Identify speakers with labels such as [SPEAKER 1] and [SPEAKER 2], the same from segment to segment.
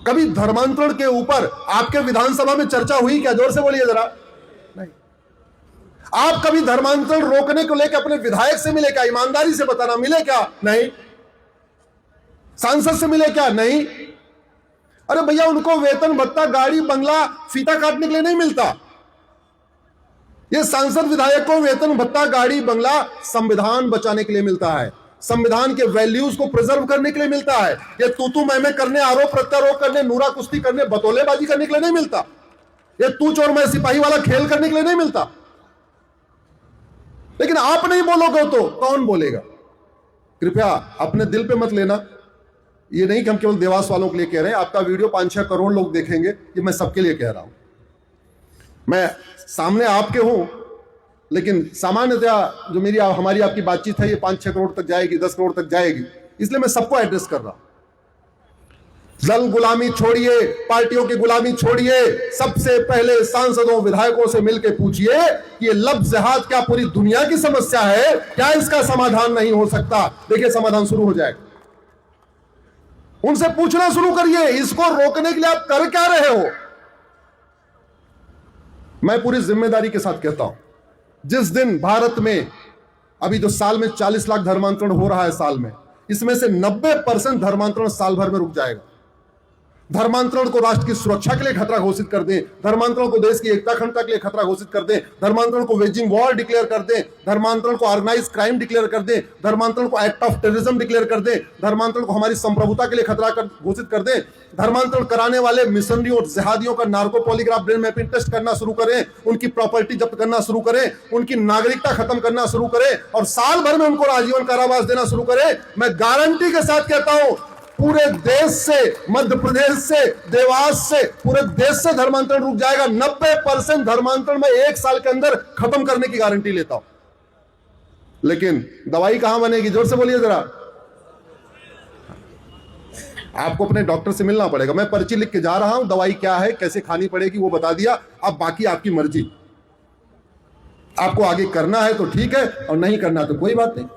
[SPEAKER 1] कभी धर्मांतरण के ऊपर आपके विधानसभा में चर्चा हुई क्या? जोर से बोलिए जरा। नहीं। आप कभी धर्मांतरण रोकने को लेकर अपने विधायक से मिले क्या? ईमानदारी से बताना, मिले क्या? नहीं। सांसद से मिले क्या? नहीं। अरे भैया, उनको वेतन भत्ता, गाड़ी, बंगला, फीता काटने के लिए नहीं मिलता। ये सांसद विधायक को वेतन भत्ता, गाड़ी, बंगला संविधान बचाने के लिए मिलता है, संविधान के वैल्यूज को प्रिजर्व करने के लिए मिलता है। ये तू मैं करने, आरोप प्रत्यारोप करने, नूरा कुश्ती करने, बतौलेबाजी करने के लिए नहीं मिलता। ये तू चोर मैं सिपाही वाला खेल करने के लिए नहीं मिलता। लेकिन आप नहीं बोलोगे तो कौन बोलेगा? कृपया अपने दिल पे मत लेना। ये नहीं कि हम केवल देवास वालों के लिए कह रहे हैं। आपका वीडियो 5-6 करोड़ लोग देखेंगे, ये मैं सबके लिए कह रहा हूं। मैं सामने आपके हूं, लेकिन सामान्यतया जो मेरी हमारी आपकी बातचीत है, ये 5-6 करोड़ तक जाएगी, 10 करोड़ तक जाएगी, इसलिए मैं सबको एड्रेस कर रहा हूं। दल गुलामी छोड़िए, पार्टियों की गुलामी छोड़िए। सबसे पहले सांसदों, विधायकों से मिलकर पूछिए कि ये लफ्ज़ जिहाद क्या पूरी दुनिया की समस्या है? क्या इसका समाधान नहीं हो सकता? देखिए, समाधान शुरू हो जाएगा। उनसे पूछना शुरू करिए, इसको रोकने के लिए आप कर क्या रहे हो? मैं पूरी जिम्मेदारी के साथ कहता हूं, जिस दिन भारत में अभी जो साल में 40 लाख धर्मांतरण हो रहा है साल में, इसमें से 90% धर्मांतरण साल भर में रुक जाएगा। धर्मांतरण को राष्ट्र की सुरक्षा के लिए खतरा घोषित कर दें, धर्मांतरण को देश की एकता अखंडता के लिए खतरा घोषित कर दें, धर्मांतरण को वेजिंग वॉर डिक्लेयर कर दें, धर्मांतरण को ऑर्गेनाइज क्राइम डिक्लेयर कर दें, धर्मांतरण को एक्ट ऑफ टेररिज्म डिक्लेयर कर दें, धर्मांतरण को हमारी संप्रभुता के लिए खतरा घोषित कर दें, धर्मांतरण कराने वाले मिशनरी और जिहादियों का narco polygraph brain mapping test करना शुरू करें, उनकी प्रॉपर्टी जब्त करना शुरू करें, उनकी नागरिकता खत्म करना शुरू करें और साल भर में उनको आजीवन कारावास देना शुरू करें। मैं गारंटी के साथ कहता हूं, पूरे देश से, मध्य प्रदेश से, देवास से, पूरे देश से धर्मांतरण रुक जाएगा। 90% धर्मांतरण में 1 साल के अंदर खत्म करने की गारंटी लेता हूं। लेकिन दवाई कहां बनेगी? जोर से बोलिए जरा। आपको अपने डॉक्टर से मिलना पड़ेगा। मैं पर्ची लिख के जा रहा हूं, दवाई क्या है, कैसे खानी पड़ेगी वो बता दिया। अब बाकी आपकी मर्जी। आपको आगे करना है तो ठीक है, और नहीं करना तो कोई बात नहीं।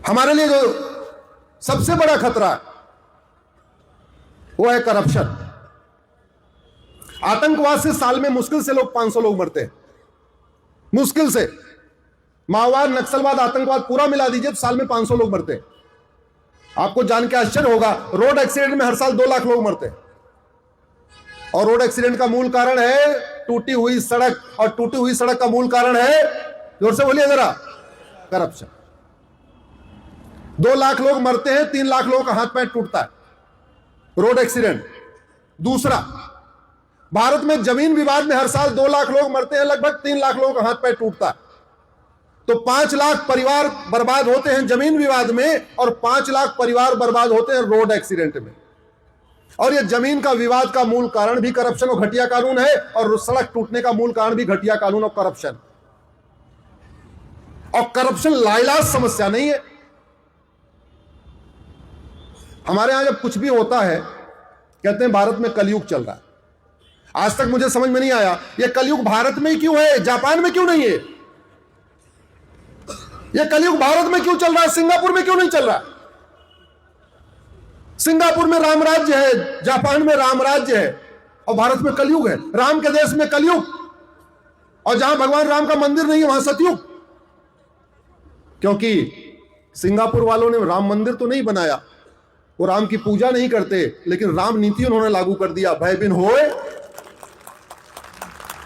[SPEAKER 1] हमारे लिए जो सबसे बड़ा खतरा है वो है करप्शन। आतंकवाद से साल में मुश्किल से 500 लोग मरते हैं, मुश्किल से। माओवाद, नक्सलवाद, आतंकवाद पूरा मिला दीजिए तो साल में 500 लोग मरते हैं। आपको जान के आश्चर्य होगा, रोड एक्सीडेंट में हर साल 2 लाख लोग मरते हैं। और रोड एक्सीडेंट का मूल कारण है टूटी हुई सड़क, और टूटी हुई सड़क का मूल कारण है, जोर से बोलिए जरा, करप्शन। 2 लाख लोग मरते हैं, 3 लाख लोगों का हाथ पैर टूटता है, रोड एक्सीडेंट। दूसरा, भारत में जमीन विवाद में हर साल 2 लाख लोग मरते हैं, लगभग 3 लाख लोगों का हाथ पैर टूटता है। तो 5 लाख परिवार बर्बाद होते हैं जमीन विवाद में, और 5 लाख परिवार बर्बाद होते हैं रोड एक्सीडेंट में। और ये जमीन का विवाद का मूल कारण भी करप्शन और घटिया कानून है, और सड़क टूटने का मूल कारण भी घटिया कानून और करप्शन। और करप्शन लाइलाज समस्या नहीं है। हमारे यहां जब कुछ भी होता है, कहते हैं भारत में कलयुग चल रहा है। आज तक मुझे समझ में नहीं आया, यह कलयुग भारत में ही क्यों है, जापान में क्यों नहीं है? यह कलयुग भारत में क्यों चल रहा है, सिंगापुर में क्यों नहीं चल रहा? सिंगापुर में राम राज्य है, जापान में राम राज्य है, और भारत में कलयुग है। राम के देश में कलयुग, और जहां भगवान राम का मंदिर नहीं है वहां सतयुग। क्योंकि सिंगापुर वालों ने राम मंदिर तो नहीं बनाया, वो राम की पूजा नहीं करते, लेकिन राम नीति उन्होंने लागू कर दिया, भय बिन होए।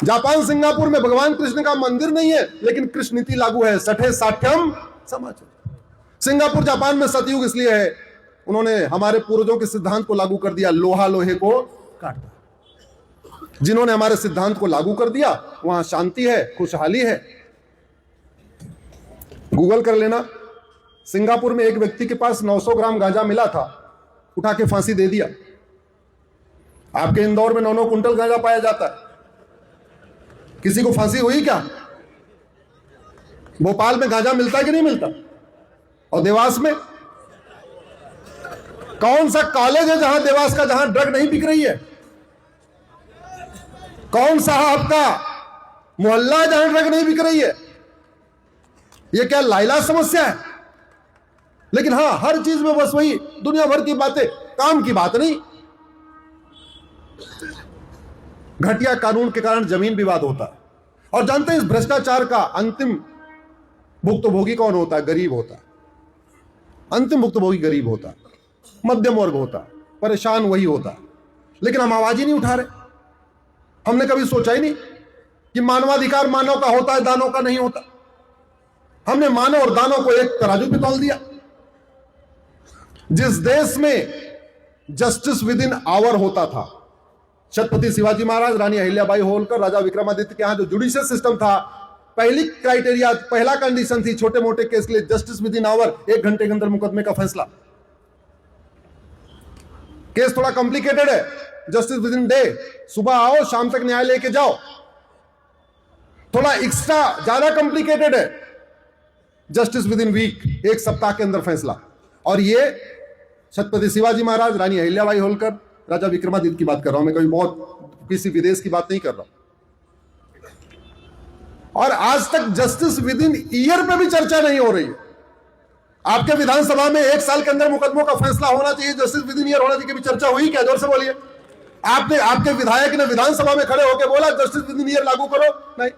[SPEAKER 1] जापान, सिंगापुर में भगवान कृष्ण का मंदिर नहीं है, लेकिन कृष्ण नीति लागू है, सठे साठ्यम समाचर। सिंगापुर जापान में सतयुग इसलिए है, उन्होंने हमारे पूर्वजों के सिद्धांत को लागू कर दिया, लोहा लोहे को काटता। जिन्होंने हमारे सिद्धांत को लागू कर दिया वहां शांति है, खुशहाली है। गूगल कर लेना, सिंगापुर में एक व्यक्ति के पास 900 ग्राम गांजा मिला था, उठा के फांसी दे दिया। आपके इंदौर में 9-9 कुंटल गांजा पाया जाता है, किसी को फांसी हुई क्या? भोपाल में गांजा मिलता है कि नहीं मिलता? और देवास में कौन सा कॉलेज है जहां देवास का, जहां ड्रग नहीं बिक रही है? कौन सा आपका मोहल्ला है जहां ड्रग नहीं बिक रही है? यह क्या लाइलाज समस्या है? लेकिन हां, हर चीज में बस वही दुनिया भर की बातें। काम की बात नहीं। घटिया कानून के कारण जमीन विवाद होता है। और जानते हैं इस भ्रष्टाचार का अंतिम भुक्तभोगी कौन होता है? गरीब होता है। अंतिम भुक्तभोगी गरीब होता है, मध्यम वर्ग होता है, परेशान वही होता है। लेकिन हम आवाज ही नहीं उठा रहे। हमने कभी सोचा ही नहीं कि मानवाधिकार मानव का होता है, दानों का नहीं होता। हमने मानव और दानों को एक तराजू पे तौल दिया। जिस देश में जस्टिस विद इन आवर होता था, छत्रपति शिवाजी महाराज, रानी अहिल्याबाई होलकर, राजा विक्रमादित्य के यहां जो जुडिशियल सिस्टम था, पहली क्राइटेरिया, पहला कंडीशन थी छोटे मोटे केस के लिए जस्टिस विद इन आवर, 1 घंटे के अंदर मुकदमे का फैसला। केस थोड़ा कॉम्प्लिकेटेड है, जस्टिस विद इन डे, सुबह आओ शाम तक न्याय लेके जाओ। थोड़ा एक्स्ट्रा ज्यादा कॉम्प्लिकेटेड है, जस्टिस विद इन वीक, 1 सप्ताह के अंदर फैसला। और ये छत्रपति शिवाजी महाराज, रानी अहिल्याबाई होलकर, राजा विक्रमादित्य की बात कर रहा हूं मैं, कभी बहुत किसी विदेश की बात नहीं कर रहा। और आज तक जस्टिस विद इन ईयर पे भी चर्चा नहीं हो रही है। आपके विधानसभा में 1 साल के अंदर मुकदमों का फैसला होना चाहिए, जस्टिस विद इन ईयर होना चाहिए, कभी चर्चा हुई क्या? जोर से बोलिए। आपके विधायक ने विधानसभा में खड़े होकर बोला जस्टिस विद इन ईयर लागू करो? नहीं।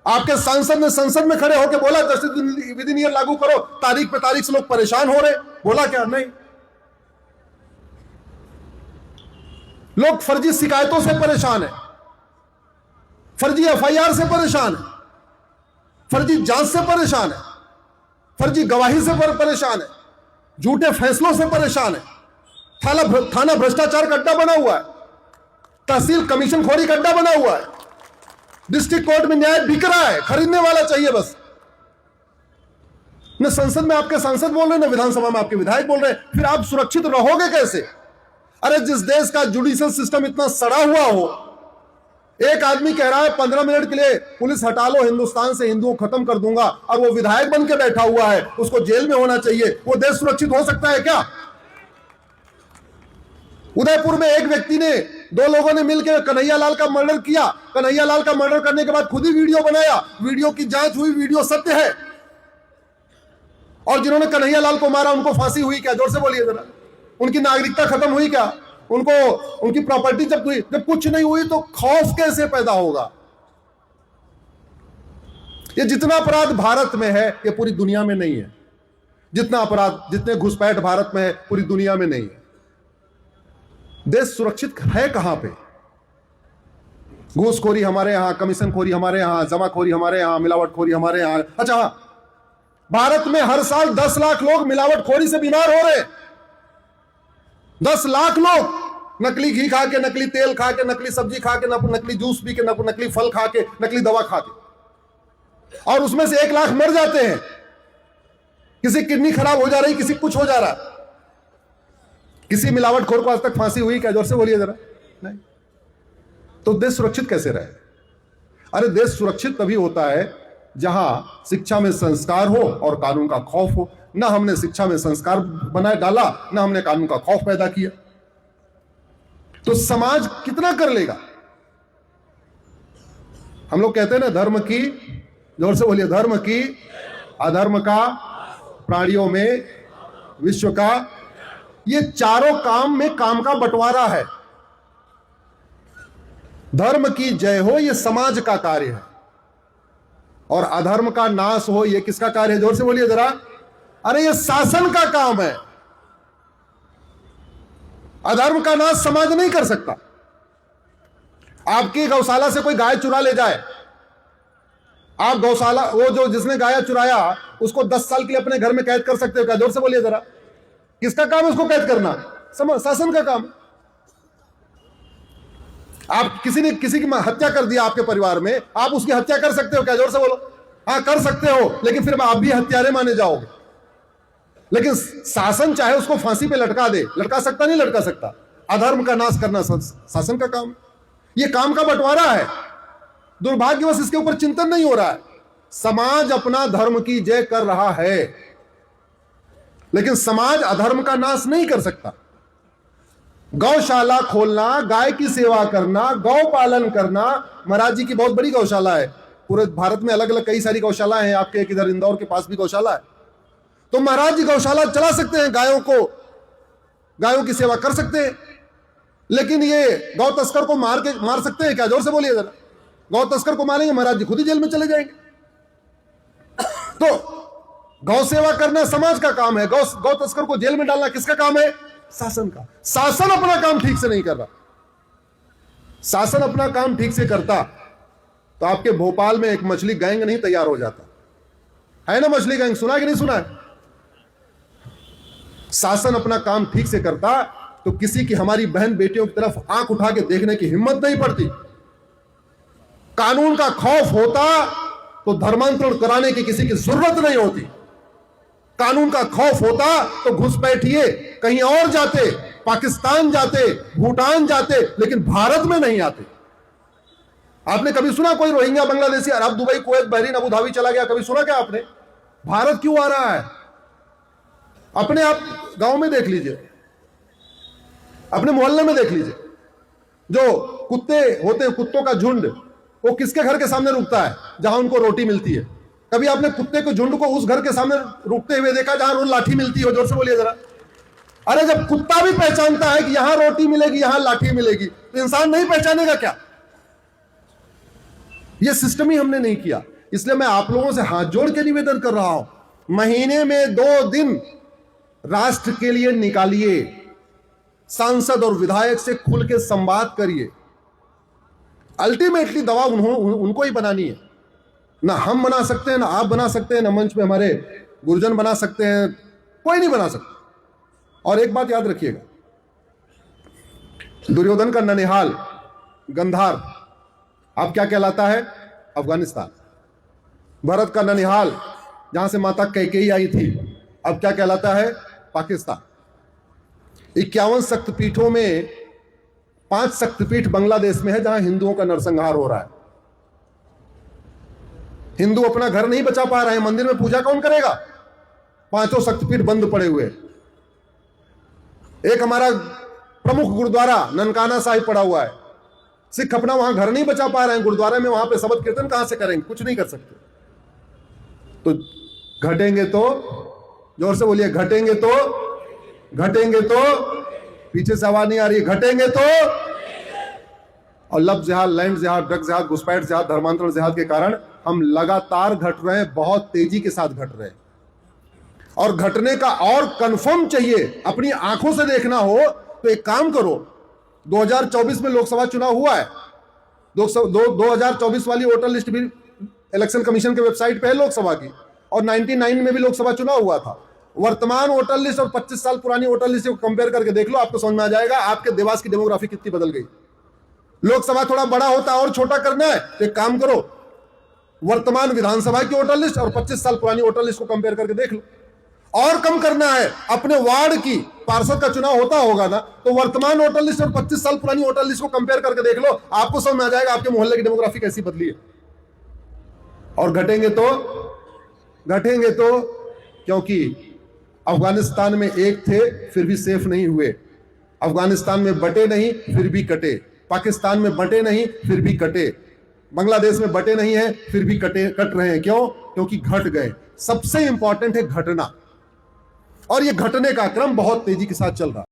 [SPEAKER 1] आपके सांसद ने संसद में खड़े होकर बोला जस्टिस विद इन ईयर लागू करो? तारीख पे तारीख से लोग परेशान हो रहे, बोला क्या? नहीं। लोग फर्जी शिकायतों से परेशान है, फर्जी एफआईआर से परेशान है, फर्जी जांच से परेशान है, फर्जी गवाही से परेशान है, झूठे फैसलों से परेशान है। थाना भ्रष्टाचार का अड्डा बना हुआ है, तहसील कमीशन खोरी का अड्डा बना हुआ है, डिस्ट्रिक्ट कोर्ट में न्याय बिक रहा है, खरीदने वाला चाहिए बस। न संसद में आपके सांसद बोल रहे, न विधानसभा में आपके विधायक बोल रहे, फिर आप सुरक्षित रहोगे कैसे? अरे जिस देश का जुडिशियल सिस्टम इतना सड़ा हुआ हो, एक आदमी कह रहा है 15 मिनट के लिए पुलिस हटा लो, हिंदुस्तान से हिंदुओं खत्म कर दूंगा, और वो विधायक बन के बैठा हुआ है, उसको जेल में होना चाहिए। वो देश सुरक्षित हो सकता है क्या? उदयपुर में एक व्यक्ति ने, 2 लोगों ने मिलकर कन्हैया लाल का मर्डर किया। कन्हैया लाल का मर्डर करने के बाद खुद ही वीडियो बनाया, वीडियो की जांच हुई, वीडियो सत्य है। और जिन्होंने कन्हैया लाल को मारा उनको फांसी हुई क्या? जोर से बोलिए जरा। उनकी नागरिकता खत्म हुई क्या? उनको उनकी प्रॉपर्टी जब्त हुई? जब कुछ नहीं हुई तो खौफ कैसे पैदा होगा? ये जितना अपराध भारत में है ये पूरी दुनिया में नहीं है। जितना अपराध, जितने घुसपैठ भारत में है पूरी दुनिया में नहीं है। देश सुरक्षित है कहां पे? घूसखोरी हमारे यहां, कमीशन खोरी हमारे यहां, जमाखोरी हमारे यहां, मिलावटखोरी हमारे यहां। अच्छा, भारत में हर साल 10 लाख लोग मिलावटखोरी से बीमार हो रहे हैं। 10 लाख लोग नकली घी खा के, नकली तेल खा के, नकली सब्जी खा के, नकली जूस पी के, नकली फल खा के, नकली दवा खा के, और उसमें से 1 लाख मर जाते हैं। किसी किडनी खराब हो जा रही, किसी कुछ हो जा रहा। किसी मिलावटखोर को आज तक फांसी हुई क्या? जोर से बोलिए जरा। नहीं। तो देश सुरक्षित कैसे रहे? अरे देश सुरक्षित तभी होता है जहां शिक्षा में संस्कार हो और कानून का खौफ हो। ना हमने शिक्षा में संस्कार बनाए डाला, ना हमने कानून का खौफ पैदा किया, तो समाज कितना कर लेगा? हम लोग कहते हैं ना, धर्म की, जोर से बोलिए, धर्म की, अधर्म का, प्राणियों में, विश्व का, ये चारों काम में काम का बंटवारा है। धर्म की जय हो ये समाज का कार्य है, और अधर्म का नाश हो ये किसका कार्य है? जोर से बोलिए जरा। अरे ये शासन का काम है। अधर्म का नाश समाज नहीं कर सकता। आपकी गौशाला से कोई गाय चुरा ले जाए, आप गौशाला, वो जो जिसने गाय चुराया उसको 10 साल के लिए अपने घर में कैद कर सकते हो क्या? जोर से बोलिए जरा। किसका काम है उसको कैद करना? शासन का काम। आप किसी ने किसी की हत्या कर दिया आपके परिवार में, आप उसकी हत्या कर सकते हो क्या? जोर से बोलो। हाँ कर सकते हो, लेकिन फिर आप भी हत्यारे माने जाओगे। लेकिन शासन चाहे उसको फांसी पे लटका दे, लटका सकता? नहीं लटका सकता। अधर्म का नाश करना शासन का काम। ये काम का बंटवारा है। दुर्भाग्यवश इसके ऊपर चिंतन नहीं हो रहा है। समाज अपना धर्म की जय कर रहा है, लेकिन समाज अधर्म का नाश नहीं कर सकता। गौशाला खोलना, गाय की सेवा करना, गौ पालन करना। महाराज जी की बहुत बड़ी गौशाला है, पूरे भारत में अलग अलग कई सारी गौशालाएं हैं। आपके एक इधर इंदौर के पास भी गौशाला है, तो महाराज जी गौशाला चला सकते हैं, गायों को गायों की सेवा कर सकते हैं, लेकिन ये गौ तस्कर को मार सकते हैं क्या? जोर से बोलिए जरा। गौ तस्कर को मारेंगे, महाराज जी खुद ही जेल में चले जाएंगे। तो गौ सेवा करना समाज का काम है, गौ तस्कर को जेल में डालना किसका काम है? शासन का। शासन अपना काम ठीक से नहीं कर रहा। शासन अपना काम ठीक से करता तो आपके भोपाल में एक मछली गैंग नहीं तैयार हो जाता। है ना मछली गैंग, सुना कि नहीं सुना है? शासन अपना काम ठीक से करता तो किसी की, हमारी बहन बेटियों की तरफ आंख उठा के देखने की हिम्मत नहीं पड़ती। कानून का खौफ होता तो धर्मांतरण कराने की किसी की जरूरत नहीं होती। कानून का खौफ होता तो घुसपैठिए कहीं और जाते, पाकिस्तान जाते, भूटान जाते, लेकिन भारत में नहीं आते। आपने कभी सुना कोई Rohingya, Bangladeshi, Arab, Dubai, Kuwait, Bahrain, Abu Dhabi चला गया? कभी सुना क्या आपने? भारत क्यों आ रहा है? अपने आप गांव में देख लीजिए, अपने मोहल्ले में देख लीजिए। जो कुत्ते होते हैं, कुत्तों का झुंड, वो किसके घर के सामने रुकता है? जहां उनको रोटी मिलती है। कभी आपने कुत्ते के झुंड को उस घर के सामने रुकते हुए देखा जहां रोज लाठी मिलती है? जोर से बोलिए जरा। अरे जब कुत्ता भी पहचानता है कि यहां रोटी मिलेगी, यहां लाठी मिलेगी, तो इंसान नहीं पहचानेगा क्या? यह सिस्टम ही हमने नहीं किया। इसलिए मैं आप लोगों से हाथ जोड़ के निवेदन कर रहा हूं, महीने में 2 दिन राष्ट्र के लिए निकालिए, सांसद और विधायक से खुल के संवाद करिए। अल्टीमेटली दवा उनको ही बनानी है, ना हम बना सकते हैं, ना आप बना सकते हैं, ना मंच में हमारे गुरुजन बना सकते हैं, कोई नहीं बना सकता। और एक बात याद रखिएगा, दुर्योधन का ननिहाल गंधार अब क्या कहलाता है? अफगानिस्तान। भरत का ननिहाल जहां से माता कैकेयी आई थी, अब क्या कहलाता है? पाकिस्तान। 51 शक्तिपीठों में 5 शक्तिपीठ बांग्लादेश में है जहां हिंदुओं का नरसंहार हो रहा है। हिंदू अपना घर नहीं बचा पा रहे हैं, मंदिर में पूजा कौन करेगा? 5 शक्तिपीठ बंद पड़े हुए। एक हमारा प्रमुख गुरुद्वारा ननकाना साहिब पड़ा हुआ है, सिख अपना वहां घर नहीं बचा पा रहे हैं, गुरुद्वारे में वहां पे शबद कीर्तन कहां से करेंगे? कुछ नहीं कर सकते। तो घटेंगे तो, जोर से बोलिए, घटेंगे तो, घटेंगे तो, पीछे से आवाज नहीं आ रही है, घटेंगे तो। और लब जिहाद, लैंड जिहाद, ड्रग जिहाद, घुसपैठ जिहाद, धर्मांतरण जिहाद के कारण हम लगातार घट रहे हैं, बहुत तेजी के साथ घट रहे हैं। और घटने का और कंफर्म चाहिए, अपनी आंखों से देखना हो तो एक काम करो, 2024 में लोकसभा चुनाव हुआ है, 2024 वाली वोटर लिस्ट भी इलेक्शन कमीशन के वेबसाइट पे है लोकसभा की, और 99 में भी लोकसभा चुनाव हुआ था। वर्तमान वोटर लिस्ट और 25 साल पुरानी वोटर लिस्ट को कंपेयर करके देख लो, आपको समझ में आ जाएगा आपके देवास की डेमोग्राफी कितनी बदल गई। लोकसभा थोड़ा बड़ा होता और छोटा करना है तो एक काम करो, वर्तमान विधानसभा की वोटर लिस्ट और 25 साल पुरानी वोटर लिस्ट को कंपेयर करके देख लो। और कम करना है, अपने वार्ड की पार्षद का चुनाव होता होगा ना, तो वर्तमान वोटर लिस्ट और 25 साल पुरानी वोटर लिस्ट को कंपेयर करके देख लो, आपको समझ में आ जाएगा आपके मोहल्ले की डेमोग्राफी कैसी बदली है। और घटेंगे तो, घटेंगे तो, क्योंकि अफगानिस्तान में एक थे फिर भी सेफ नहीं हुए, अफगानिस्तान में बटे नहीं फिर भी कटे, पाकिस्तान में बटे नहीं फिर भी कटे, बांग्लादेश में बटे नहीं है फिर भी कट रहे हैं। क्यों? क्योंकि घट गए। सबसे इंपॉर्टेंट है घटना, और ये घटने का क्रम बहुत तेजी के साथ चल रहा है।